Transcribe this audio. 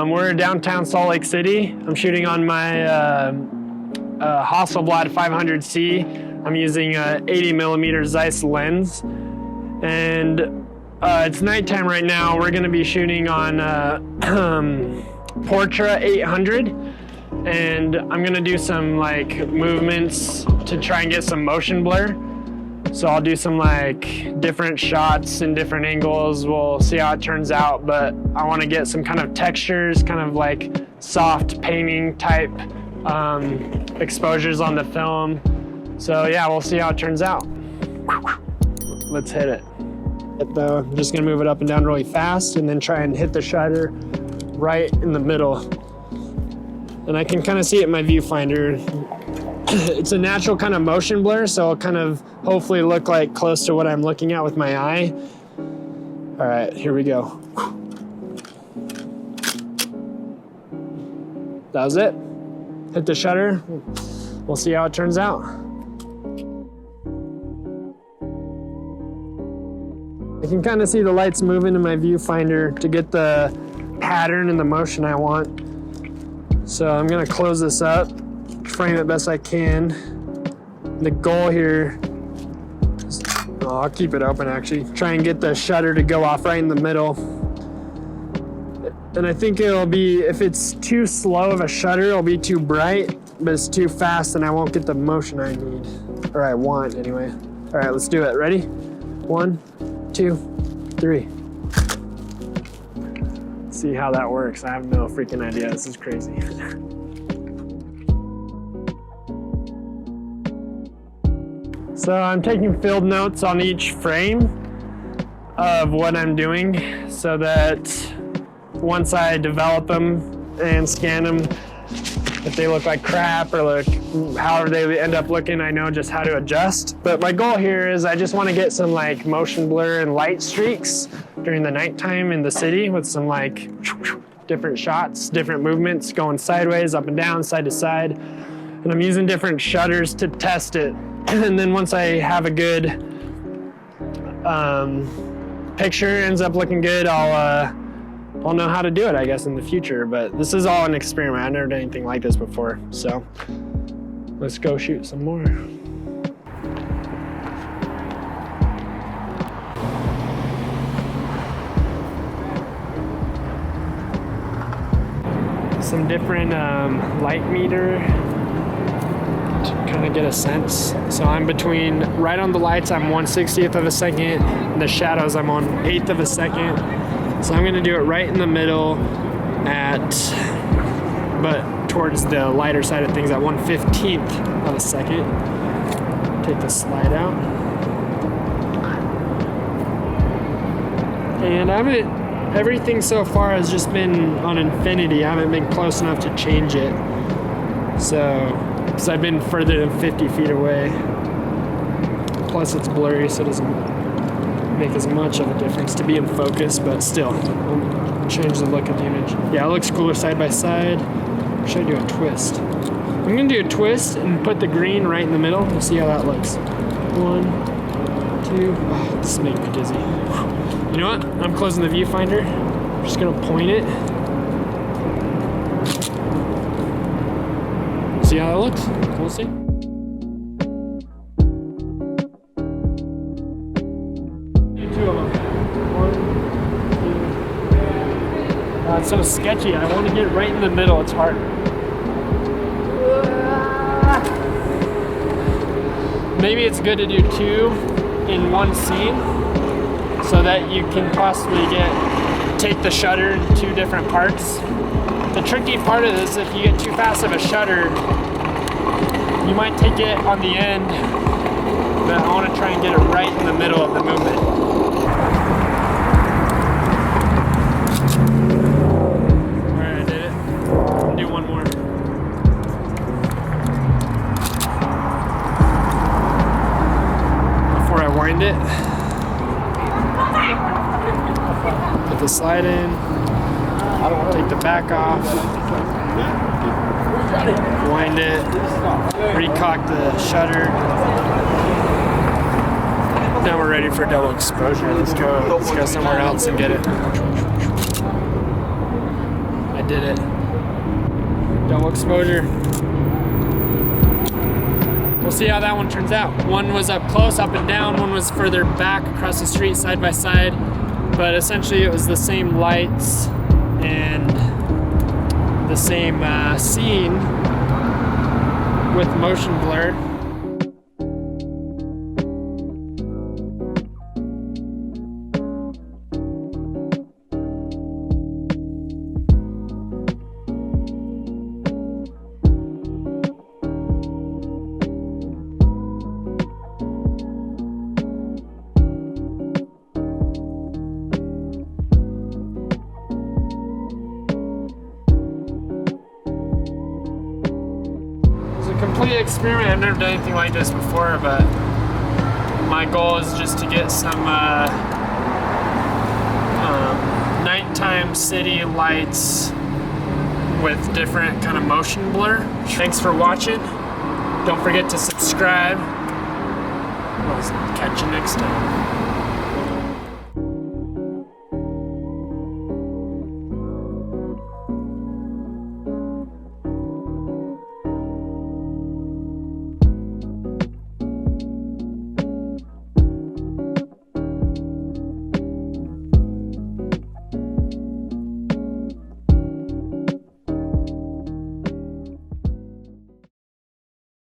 We're in downtown Salt Lake City. I'm shooting on my Hasselblad 500C. I'm using a 80mm Zeiss lens, and it's nighttime right now. We're going to be shooting on Portra 800, and I'm going to do some like movements to try and get some motion blur. So I'll do some like different shots and different angles. We'll see how it turns out, but I want to get some kind of textures, kind of like soft painting type exposures on the film. So yeah, we'll see how it turns out. Let's hit it. Though, I'm just gonna move it up and down really fast and then try and hit the shutter right in the middle. And I can kind of see it in my viewfinder. It's a natural kind of motion blur, so it'll kind of hopefully look like close to what I'm looking at with my eye. All right, here we go. That was it. Hit the shutter. We'll see how it turns out. I can kind of see the lights moving in my viewfinder to get the pattern and the motion I want. So I'm gonna close this up, frame it best I can. The goal here is, I'll keep it open actually, try and get the shutter to go off right in the middle. And I think it'll be, if it's too slow of a shutter, it'll be too bright, but it's too fast and I won't get the motion I need, or I want anyway. All right, let's do it. Ready? 1, 2, 3. See how that works. I have no freaking idea. This is crazy. So I'm taking field notes on each frame of what I'm doing so that once I develop them and scan them, if they look like crap or look however they end up looking, I know just how to adjust. But my goal here is I just want to get some like motion blur and light streaks during the nighttime in the city with some like different shots, different movements, going sideways, up and down, side to side. And I'm using different shutters to test it. And then once I have a good picture, ends up looking good, I'll know how to do it, I guess, in the future. But this is all an experiment. I've never done anything like this before. So let's go shoot some more. Some different light meter to kind of get a sense. So I'm between, right on the lights, I'm 1/60th of a second. In the shadows, I'm on 1/8 of a second. So I'm gonna do it right in the middle but towards the lighter side of things at 1/15th of a second. Take the slide out. And everything so far has just been on infinity. I haven't been close enough to change it. So, because I've been further than 50 feet away. Plus it's blurry, so it doesn't make as much of a difference to be in focus, but still, it'll change the look of the image. Yeah, it looks cooler side by side. Or should I do a twist? I'm gonna do a twist and put the green right in the middle. We'll see how that looks. 1, 2, oh, this is making me dizzy. You know what? I'm closing the viewfinder. I'm just gonna point it. See how that looks? We'll see. Two of them. 1, 2. It's so sketchy. I want to get right in the middle. It's hard. Maybe it's good to do 2 in one scene so that you can possibly take the shutter in 2 different parts. The tricky part of this, if you get too fast of a shutter, you might take it on the end, but I want to try and get it right in the middle of the movement. Alright, I did it. I'll do one more. Before I wind it, put the slide in. Take the back off, wind it, recock the shutter. Now we're ready for double exposure. Let's go somewhere else and get it. I did it. Double exposure. We'll see how that one turns out. One was up close, up and down. One was further back across the street, side by side. But essentially it was the same lights and the same scene with motion blur. Complete experiment. I've never done anything like this before, but my goal is just to get some nighttime city lights with different kind of motion blur. Thanks for watching. Don't forget to subscribe. I'll catch you next time.